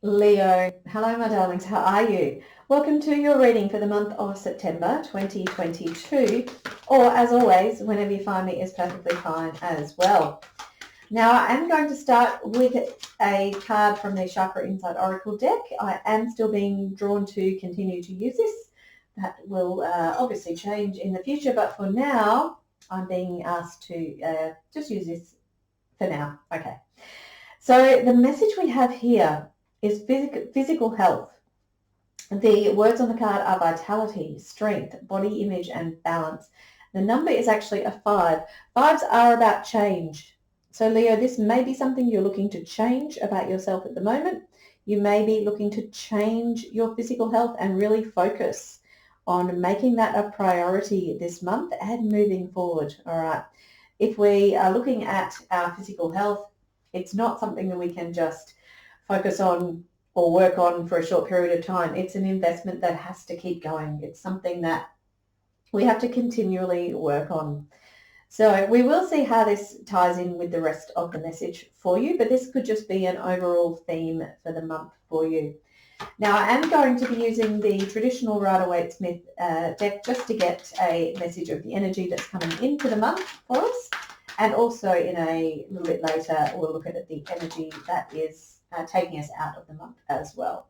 Leo, hello my darlings, how are you? Welcome to your reading for the month of September 2022, or as always, whenever you find me is perfectly fine as well. Now I am going to start with a card from the Chakra Insight Oracle deck. I am still being drawn to continue to use this. That will obviously change in the future, but for now I'm being asked to just use this for now. Okay, so the message we have here is physical health. The words on the card are vitality, strength, body image, and balance. The number is actually a 5. 5s are about change. So Leo, this may be something you're looking to change about yourself at the moment. You may be looking to change your physical health and really focus on making that a priority this month and moving forward. All right. If we are looking at our physical health, it's not something that we can just focus on or work on for a short period of time. It's an investment that has to keep going. It's something that we have to continually work on. So we will see how this ties in with the rest of the message for you, but this could just be an overall theme for the month for you. Now I am going to be using the traditional Rider-Waite Smith deck just to get a message of the energy that's coming into the month for us. And also in a little bit later, we'll look at the energy that is taking us out of the month as well.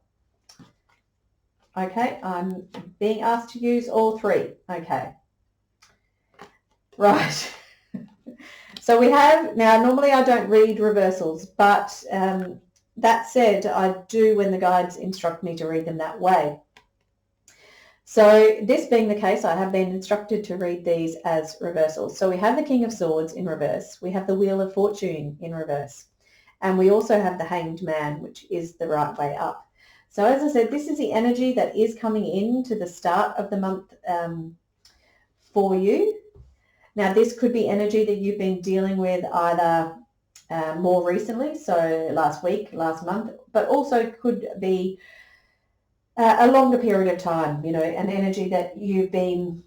Okay, I'm being asked to use all three. Okay. Right. So we have, now normally I don't read reversals, but that said, I do when the guides instruct me to read them that way. So this being the case, I have been instructed to read these as reversals. So we have the King of Swords in reverse. We have the Wheel of Fortune in reverse. And we also have the Hanged Man, which is the right way up. So as I said, this is the energy that is coming in to the start of the month for you. Now, this could be energy that you've been dealing with either more recently, so last week, last month, but also could be a longer period of time, an energy that you've been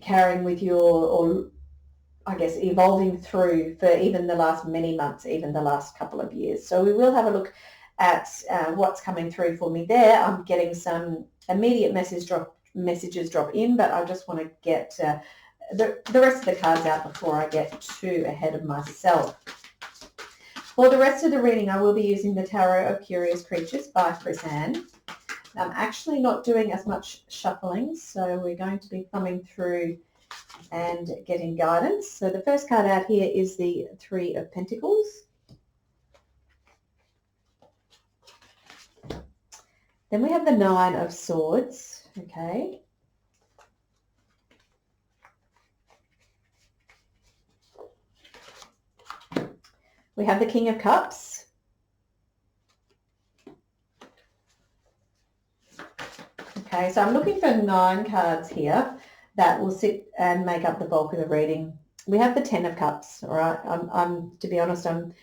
carrying with you or I guess evolving through for even the last many months, even the last couple of years. So we will have a look at what's coming through for me there. I'm getting some immediate messages drop in, but I just want to get the rest of the cards out before I get too ahead of myself. For the rest of the reading, I will be using the Tarot of Curious Creatures by Frizanne. I'm actually not doing as much shuffling, so we're going to be thumbing through and getting guidance. So the first card out here is the Three of Pentacles. Then we have the Nine of Swords, okay. We have the King of Cups. Okay, so I'm looking for 9 cards here that will sit and make up the bulk of the reading. We have the 10 of Cups, all right? I'm to be honest, I'm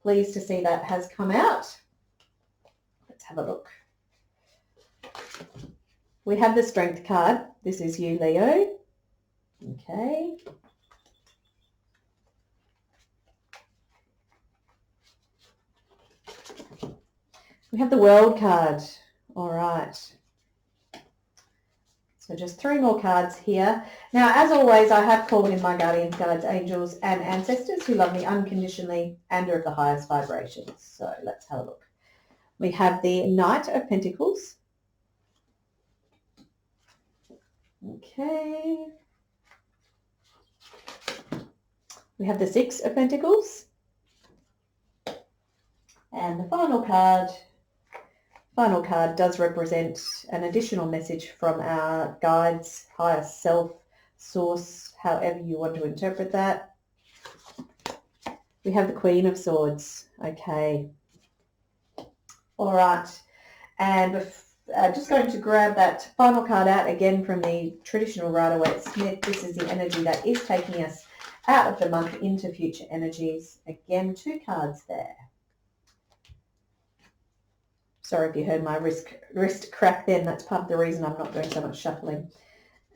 pleased to see that has come out. Let's have a look. We have the Strength card. This is you, Leo. Okay. We have the World card. All right. So just 3 more cards here. Now, as always, I have called in my guardians, guides, angels, and ancestors who love me unconditionally and are of the highest vibrations. So let's have a look. We have the Knight of Pentacles. Okay. We have the Six of Pentacles. And the final card does represent an additional message from our guides, higher self, source, however you want to interpret that. We have the Queen of Swords. Okay. All right. And just going to grab that final card out again from the traditional Rider-Waite Smith. This is the energy that is taking us out of the month into future energies. Again, 2 cards there. Sorry if you heard my wrist crack then. That's part of the reason I'm not doing so much shuffling.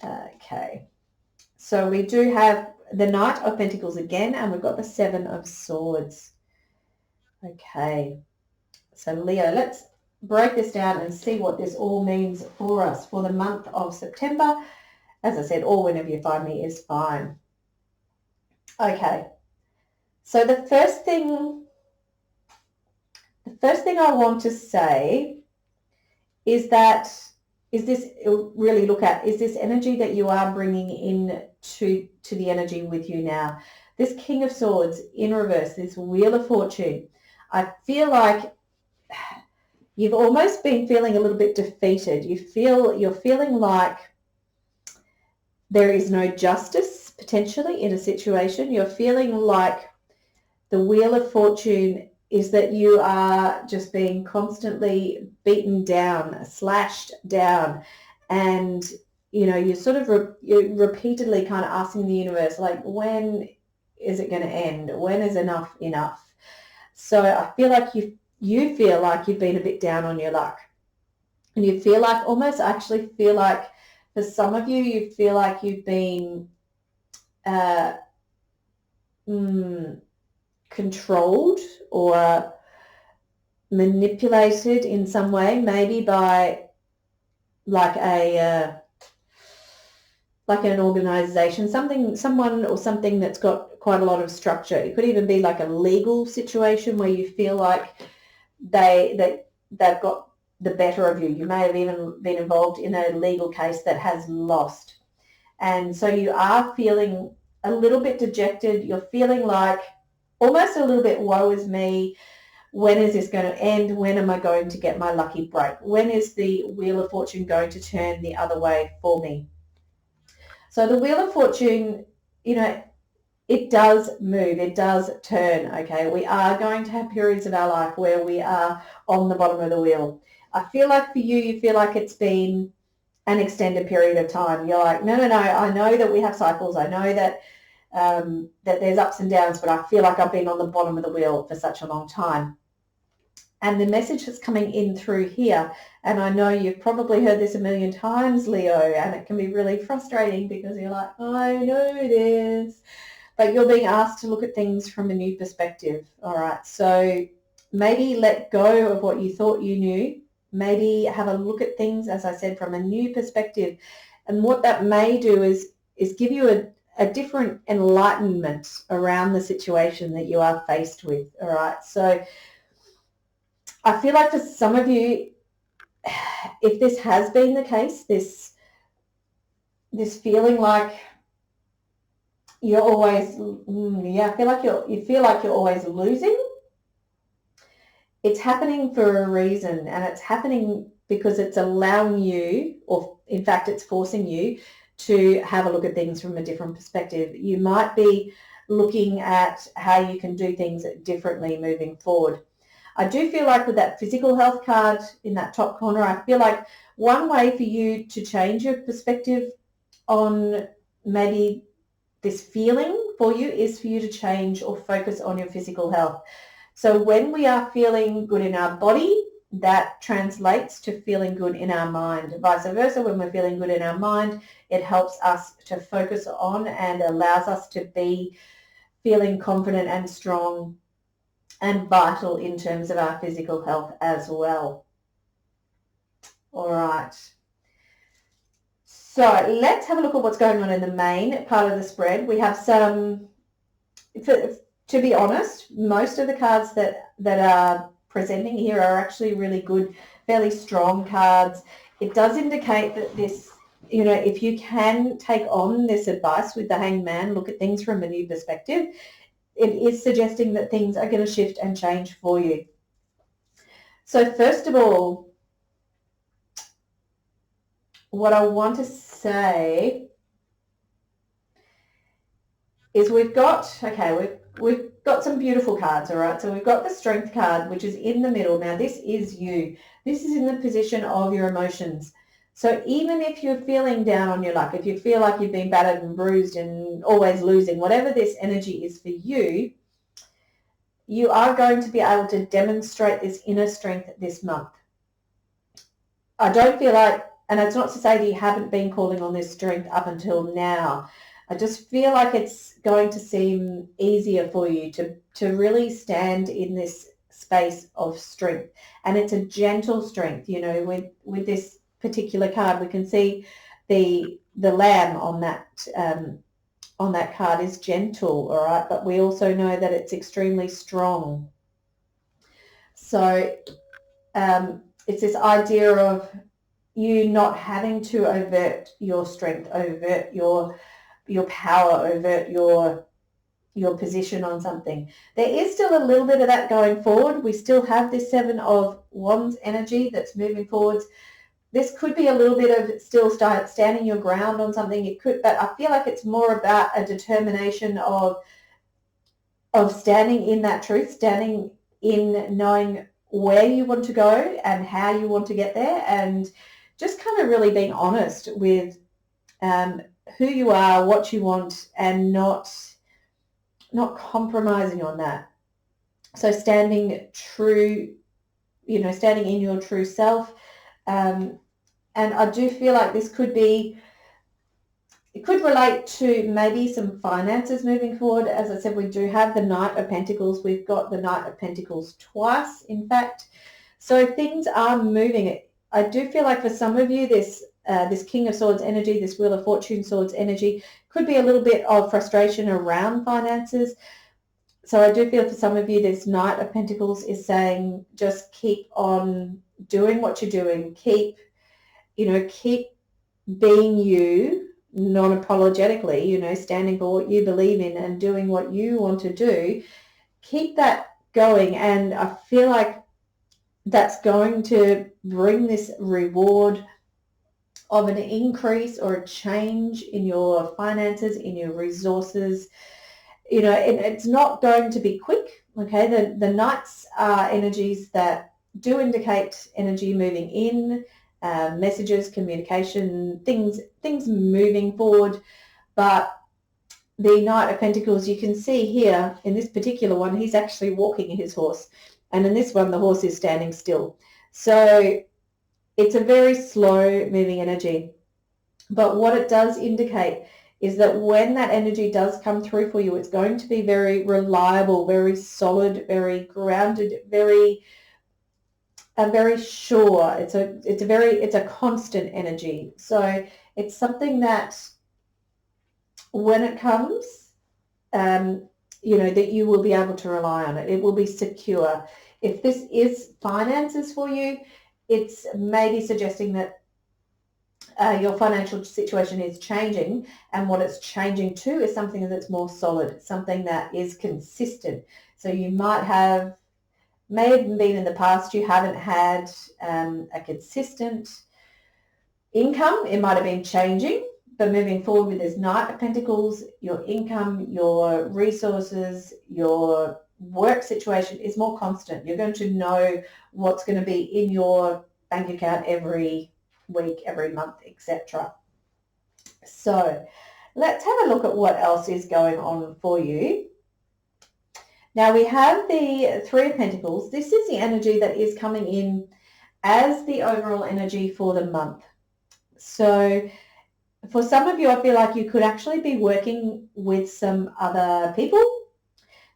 Okay. So we do have the Knight of Pentacles again, and we've got the Seven of Swords. Okay. So Leo, let's break this down and see what this all means for us for the month of September. As I said, or whenever you find me is fine. Okay, so the first thing I want to say is this energy that you are bringing in to the energy with you now. This King of Swords in reverse, this Wheel of Fortune. I feel like you've almost been feeling a little bit defeated. You're feeling like there is no justice potentially in a situation. You're feeling like the Wheel of Fortune is that you are just being constantly beaten down, slashed down, and you're sort of you're repeatedly kind of asking the universe, like, when is it going to end? When is enough enough? So I feel like you feel like you've been a bit down on your luck, and you feel like actually feel like for some of you, you feel like you've been controlled or manipulated in some way, maybe by like an organization, someone or something that's got quite a lot of structure. It could even be like a legal situation where you feel like they've got the better of you. You may have even been involved in a legal case that has lost. And so you are feeling a little bit dejected. You're feeling like almost a little bit, woe is me. When is this going to end? When am I going to get my lucky break? When is the Wheel of Fortune going to turn the other way for me? So the Wheel of Fortune, it does move. It does turn, okay? We are going to have periods of our life where we are on the bottom of the wheel. I feel like for you feel like it's been an extended period of time. You're like, no, I know that we have cycles. I know that that there's ups and downs, but I feel like I've been on the bottom of the wheel for such a long time. And the message that's coming in through here, and I know you've probably heard this a million times, Leo, and it can be really frustrating because you're like, I know this, but you're being asked to look at things from a new perspective. All right, so maybe let go of what you thought you knew. Maybe have a look at things, as I said, from a new perspective. And what that may do is give you a different enlightenment around the situation that you are faced with. All right, so I feel like for some of you, if this has been the case, this feeling like you're always, I feel like you feel like you're always losing. It's happening for a reason, and it's happening because it's allowing you, or in fact, it's forcing you to have a look at things from a different perspective. You might be looking at how you can do things differently moving forward. I do feel like with that physical health card in that top corner, I feel like one way for you to change your perspective on maybe this feeling for you is for you to change or focus on your physical health. So when we are feeling good in our body, that translates to feeling good in our mind. Vice versa, when we're feeling good in our mind, it helps us to focus on and allows us to be feeling confident and strong and vital in terms of our physical health as well. All right. So let's have a look at what's going on in the main part of the spread. We have some, to be honest, most of the cards that are presenting here are actually really good, fairly strong cards. It does indicate that this, if you can take on this advice with the Hanged Man, look at things from a new perspective, it is suggesting that things are going to shift and change for you. So first of all, what I want to say is we've got some beautiful cards, all right? So we've got the Strength card, which is in the middle. Now, this is you. This is in the position of your emotions. So even if you're feeling down on your luck, if you feel like you've been battered and bruised and always losing, whatever this energy is for you, you are going to be able to demonstrate this inner strength this month. I don't feel like, and it's not to say that you haven't been calling on this strength up until now. I just feel like it's going to seem easier for you to really stand in this space of strength. And it's a gentle strength, you know, with this particular card. We can see the lamb on that card is gentle, all right, but we also know that it's extremely strong. So it's this idea of you not having to overt your strength, overt your power, overt your position on something. There is still a little bit of that going forward. We still have this Seven of Wands energy that's moving forwards. This could be a little bit of still standing your ground on something. It could, but I feel like it's more about a determination of standing in that truth, standing in knowing where you want to go and how you want to get there, and just kind of really being honest with who you are, what you want, and not compromising on that. So standing true, you know, standing in your true self. And I do feel like this could be, it could relate to maybe some finances moving forward. As I said, we do have the Knight of Pentacles. We've got the Knight of Pentacles twice, in fact. So things are moving. I do feel like for some of you, this King of Swords energy, this Wheel of Fortune Swords energy, could be a little bit of frustration around finances. So I do feel for some of you, this Knight of Pentacles is saying just keep on doing what you're doing. Keep being you, non-apologetically, you know, standing for what you believe in and doing what you want to do. Keep that going, and I feel like that's going to bring this reward of an increase or a change in your finances, in your resources. You know, it's not going to be quick, okay? The Knights are energies that do indicate energy moving in, messages, communication, things moving forward. But the Knight of Pentacles, you can see here in this particular one, he's actually walking his horse. And in this one, the horse is standing still. So it's a very slow moving energy. But what it does indicate is that when that energy does come through for you, it's going to be very reliable, very solid, very grounded, very sure. It's a constant energy. So it's something that when it comes, you know, that you will be able to rely on it. It will be secure. If this is finances for you, it's maybe suggesting that your financial situation is changing, and what it's changing to is something that's more solid, something that is consistent. So you may have been in the past, you haven't had a consistent income. It might have been changing, but moving forward with this Knight of Pentacles, your income, your resources, your work situation is more constant. You're going to know what's going to be in your bank account every week, every month, etc. So let's have a look at what else is going on for you. Now we have the Three of Pentacles. This is the energy that is coming in as the overall energy for the month. So for some of you, I feel like you could actually be working with some other people.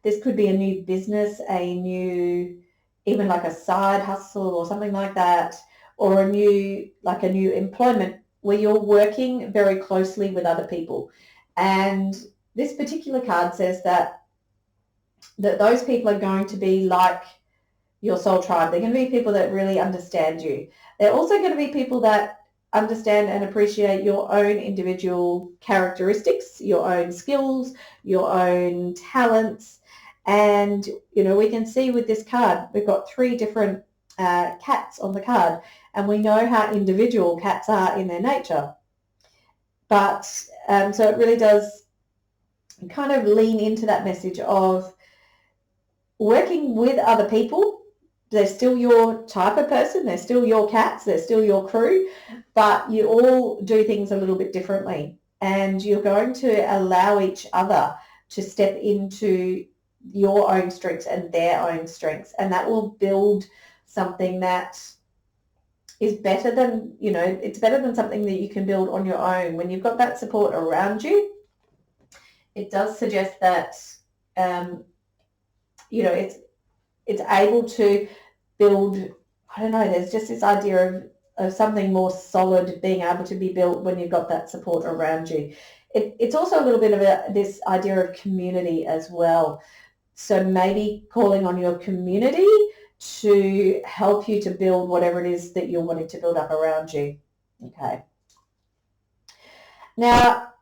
This could be a new business, even like a side hustle or something like that, or a new employment where you're working very closely with other people. And this particular card says that those people are going to be like your soul tribe. They're going to be people that really understand you. They're also going to be people that understand and appreciate your own individual characteristics, your own skills, your own talents. And, you know, we can see with this card, we've got three different cats on the card, and we know how individual cats are in their nature. But so it really does kind of lean into that message of working with other people. They're still your type of person, they're still your cats, they're still your crew, but you all do things a little bit differently, and you're going to allow each other to step into your own strengths and their own strengths, and that will build something that is better than, you know, it's better than something that you can build on your own. When you've got that support around you, it does suggest that, you know, it's able to build, I don't know, there's just this idea of something more solid being able to be built when you've got that support around you. It's also a little bit of this idea of community as well. So maybe calling on your community to help you to build whatever it is that you're wanting to build up around you. Okay. Now,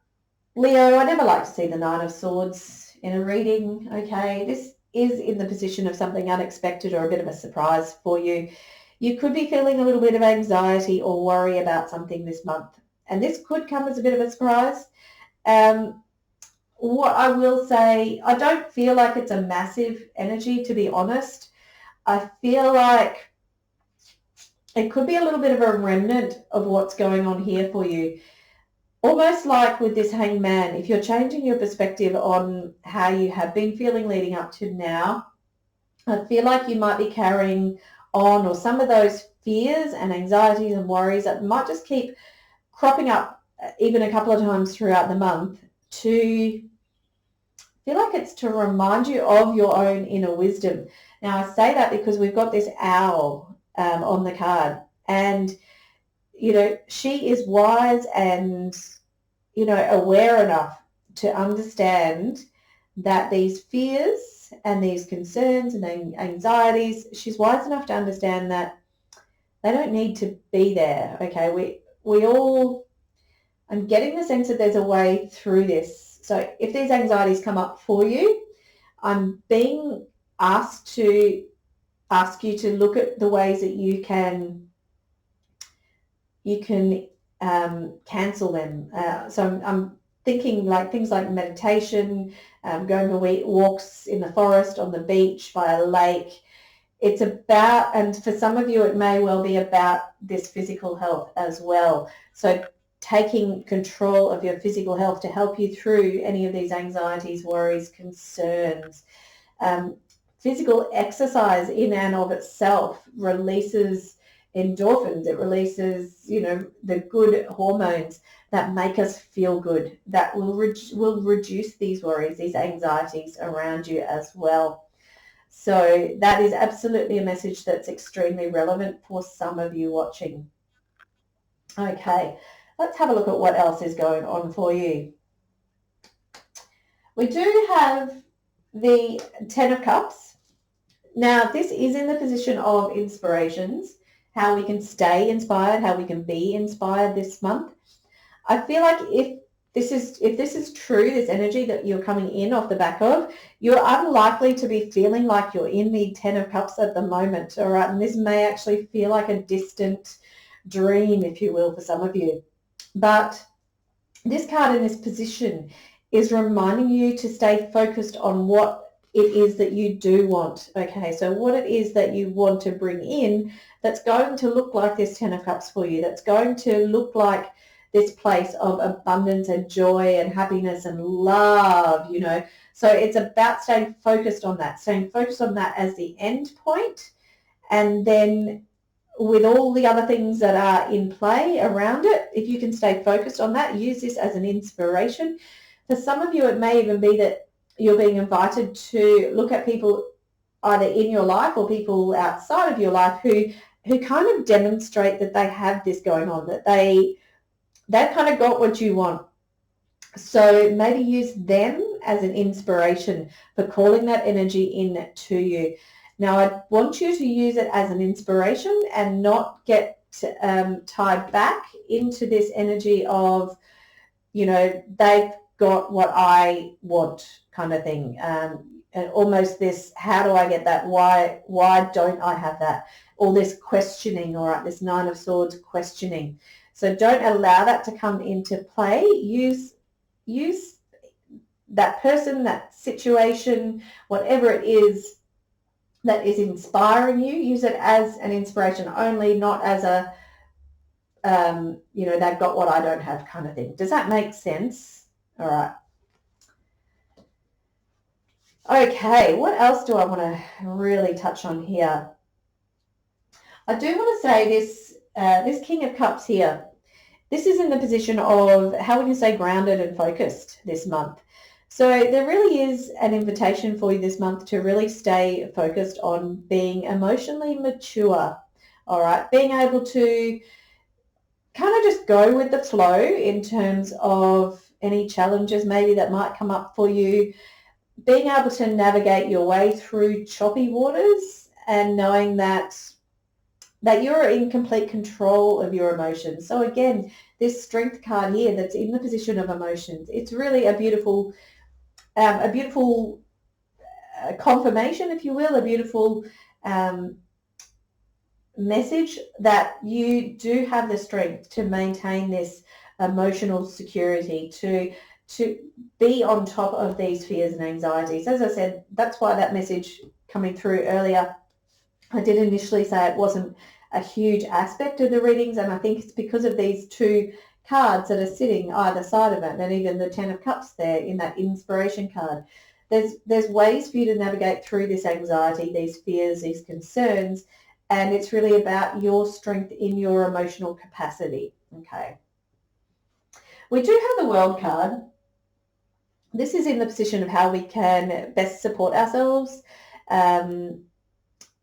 Leo, I never like to see the Nine of Swords in a reading. Okay. This is in the position of something unexpected or a bit of a surprise for you. You could be feeling a little bit of anxiety or worry about something this month. And this could come as a bit of a surprise. What I will say, I don't feel like it's a massive energy, to be honest. I feel like it could be a little bit of a remnant of what's going on here for you. Almost like with this Hangman, if you're changing your perspective on how you have been feeling leading up to now, I feel like you might be carrying on, or some of those fears and anxieties and worries that might just keep cropping up even a couple of times throughout the month, to feel like it's to remind you of your own inner wisdom. Now, I say that because we've got this owl on the card, and, you know, she is wise and, you know, aware enough to understand that these fears and these concerns and anxieties, she's wise enough to understand that they don't need to be there. Okay, we all, I'm getting the sense that there's a way through this. So if these anxieties come up for you, I'm being asked to ask you to look at the ways that you can cancel them. So I'm thinking like things like meditation, going for walks in the forest, on the beach, by a lake. It's about, and for some of you it may well be about this physical health as well. So taking control of your physical health to help you through any of these anxieties, worries, concerns. Physical exercise in and of itself releases endorphins. It releases, you know, the good hormones that make us feel good, that will reduce these worries, these anxieties around you as well. So that is absolutely a message that's extremely relevant for some of you watching. Okay, let's have a look at what else is going on for you. We do have the Ten of Cups. Now, this is in the position of inspirations, how we can stay inspired, how we can be inspired this month. I feel like if this is true, this energy that you're coming in off the back of, you're unlikely to be feeling like you're in the Ten of Cups at the moment, all right? And this may actually feel like a distant dream, if you will, for some of you. But this card in this position is reminding you to stay focused on what it is that you do want. Okay, so what it is that you want to bring in that's going to look like this Ten of Cups for you, that's going to look like this place of abundance and joy and happiness and love, you know. So it's about staying focused on that as the end point, and then with all the other things that are in play around it, if you can stay focused on that, use this as an inspiration. For some of you, it may even be that you're being invited to look at people either in your life or people outside of your life who kind of demonstrate that they have this going on, that they've kind of got what you want. So maybe use them as an inspiration for calling that energy in to you. Now, I want you to use it as an inspiration and not get tied back into this energy of, you know, they've got what I want kind of thing. And almost this, how do I get that? Why don't I have that? All this questioning, all right, this Nine of Swords questioning. So don't allow that to come into play. Use that person, that situation, whatever it is that is inspiring you, use it as an inspiration only, not as a, you know, they've got what I don't have kind of thing. Does that make sense? All right. Okay, what else do I want to really touch on here? I do want to say this King of Cups here, this is in the position of how we can stay grounded and focused this month. So there really is an invitation for you this month to really stay focused on being emotionally mature, all right? Being able to kind of just go with the flow in terms of any challenges maybe that might come up for you, being able to navigate your way through choppy waters and knowing that you're in complete control of your emotions. So again, this strength card here that's in the position of emotions, it's really a beautiful confirmation, if you will, a beautiful message that you do have the strength to maintain this emotional security, to be on top of these fears and anxieties. As I said, that's why that message coming through earlier, I did initially say it wasn't a huge aspect of the readings, and I think it's because of these two cards that are sitting either side of it, and even the 10 of Cups there in that inspiration card. There's ways for you to navigate through this anxiety, these fears, these concerns, and it's really about your strength in your emotional capacity. Okay. We do have the World card. This is in the position of how we can best support ourselves. A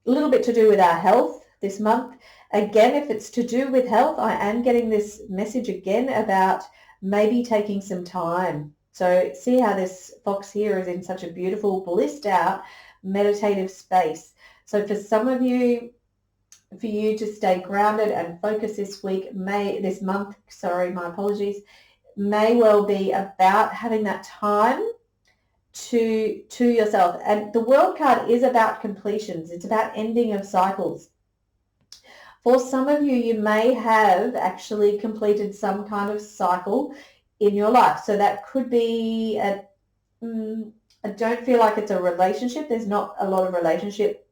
little bit to do with our health this month. Again, if it's to do with health, I am getting this message again about maybe taking some time. So see how this fox here is in such a beautiful, blissed out, meditative space. So for some of you, for you to stay grounded and focused this month, my apologies, may well be about having that time to yourself. And the World card is about completions. It's about ending of cycles. For some of you, you may have actually completed some kind of cycle in your life. So that could be I don't feel like it's a relationship. There's not a lot of relationship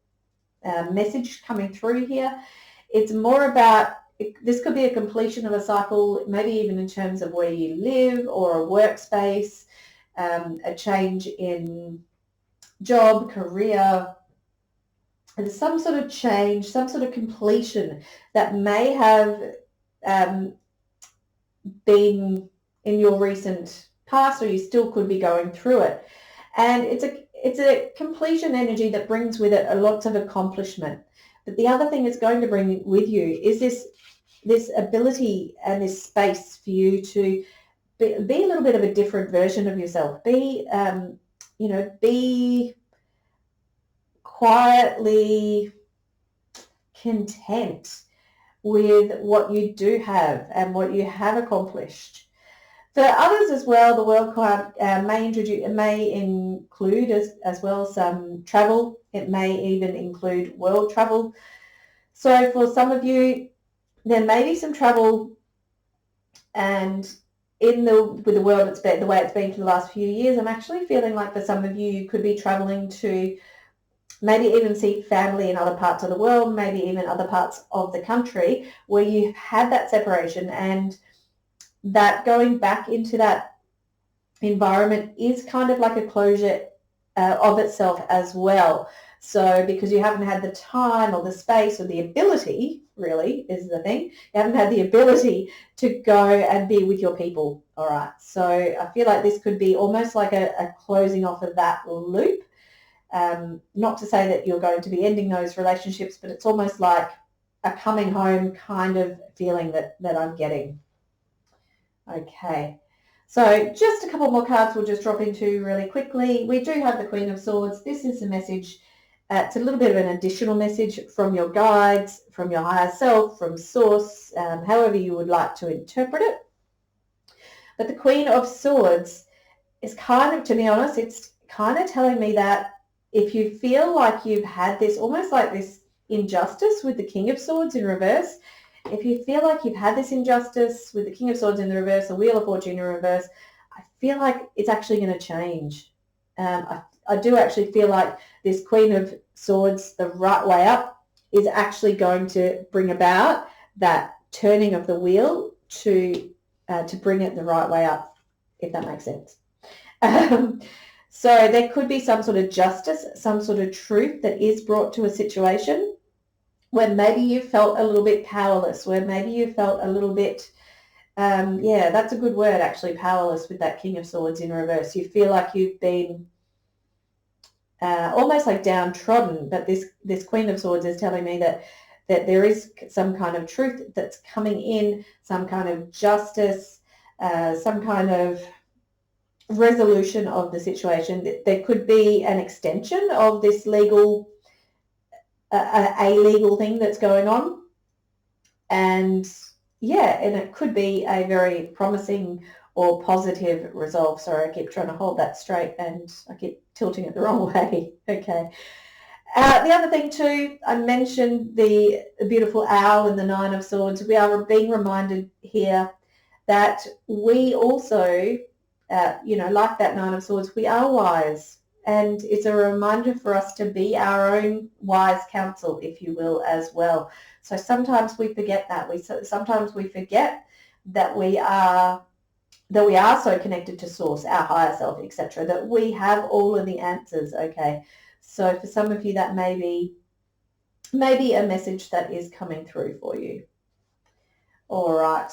message coming through here. It's more about, this could be a completion of a cycle, maybe even in terms of where you live or a workspace, a change in job, career, and some sort of change, some sort of completion that may have been in your recent past, or you still could be going through it. And it's a completion energy that brings with it a lots of accomplishment. But the other thing it's going to bring with you is this ability and this space for you to be a little bit of a different version of yourself. Be quietly content with what you do have and what you have accomplished. For others as well, the World card may include as well some travel. It may even include world travel. So for some of you, there may be some travel, and with the world, it's been the way it's been for the last few years. I'm actually feeling like for some of you, you could be traveling to maybe even see family in other parts of the world, maybe even other parts of the country where you've had that separation, and that going back into that environment is kind of like a closure of itself as well. So because you haven't had the time or the space or the ability, really is the thing, you haven't had the ability to go and be with your people. All right. So I feel like this could be almost like a closing off of that loop. Not to say that you're going to be ending those relationships, but it's almost like a coming home kind of feeling that I'm getting. Okay, so just a couple more cards we'll just drop into really quickly. We do have the Queen of Swords. This is a message. It's a little bit of an additional message from your guides, from your higher self, from source, however you would like to interpret it. But the Queen of Swords is kind of, to be honest, it's kind of telling me that if you feel like you've had this, almost like this injustice with the King of Swords in reverse, if you feel like you've had this injustice with the King of Swords in the reverse, the Wheel of Fortune in reverse, I feel like it's actually going to change. I do actually feel like this Queen of Swords, the right way up, is actually going to bring about that turning of the wheel to bring it the right way up, if that makes sense. So there could be some sort of justice, some sort of truth that is brought to a situation where maybe you felt a little bit powerless, where maybe you felt a little bit Yeah, that's a good word, actually, powerless, with that King of Swords in reverse. You feel like you've been almost like downtrodden, but this Queen of Swords is telling me that there is some kind of truth that's coming in, some kind of justice, some kind of resolution of the situation. There could be an extension of this legal, a legal thing that's going on. And yeah, and it could be a very promising or positive resolve. Sorry, I keep trying to hold that straight and I keep tilting it the wrong way. Okay. The other thing too, I mentioned the beautiful owl and the Nine of Swords. We are being reminded here that we also, like that Nine of Swords, we are wise. And it's a reminder for us to be our own wise counsel, if you will, as well. So sometimes we forget that. Sometimes we forget that we are so connected to source, our higher self, etc., that we have all of the answers. Okay. So for some of you, that may be a message that is coming through for you. All right.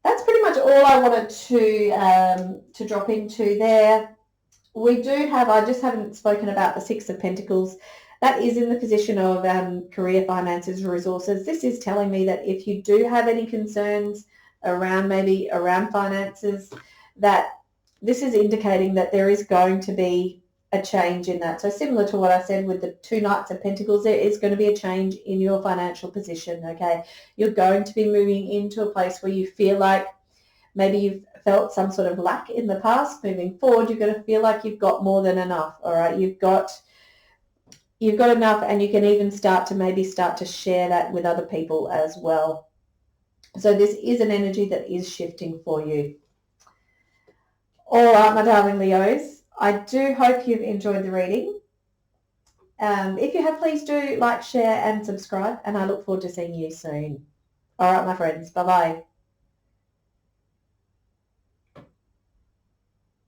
That's pretty much all I wanted to drop into there. We do have, I just haven't spoken about the Six of Pentacles. That is in the position of career, finances, resources. This is telling me that if you do have any concerns around finances, that this is indicating that there is going to be a change in that. So similar to what I said with the two Knights of Pentacles, there is going to be a change in your financial position, okay? You're going to be moving into a place where you feel like maybe you've felt some sort of lack in the past. Moving forward, you're going to feel like you've got more than enough, all right? You've got enough, and you can even start to share that with other people as well. So this is an energy that is shifting for you. All right, my darling Leos, I do hope you've enjoyed the reading. If you have, please do like, share, and subscribe, and I look forward to seeing you soon. All right, my friends, bye-bye.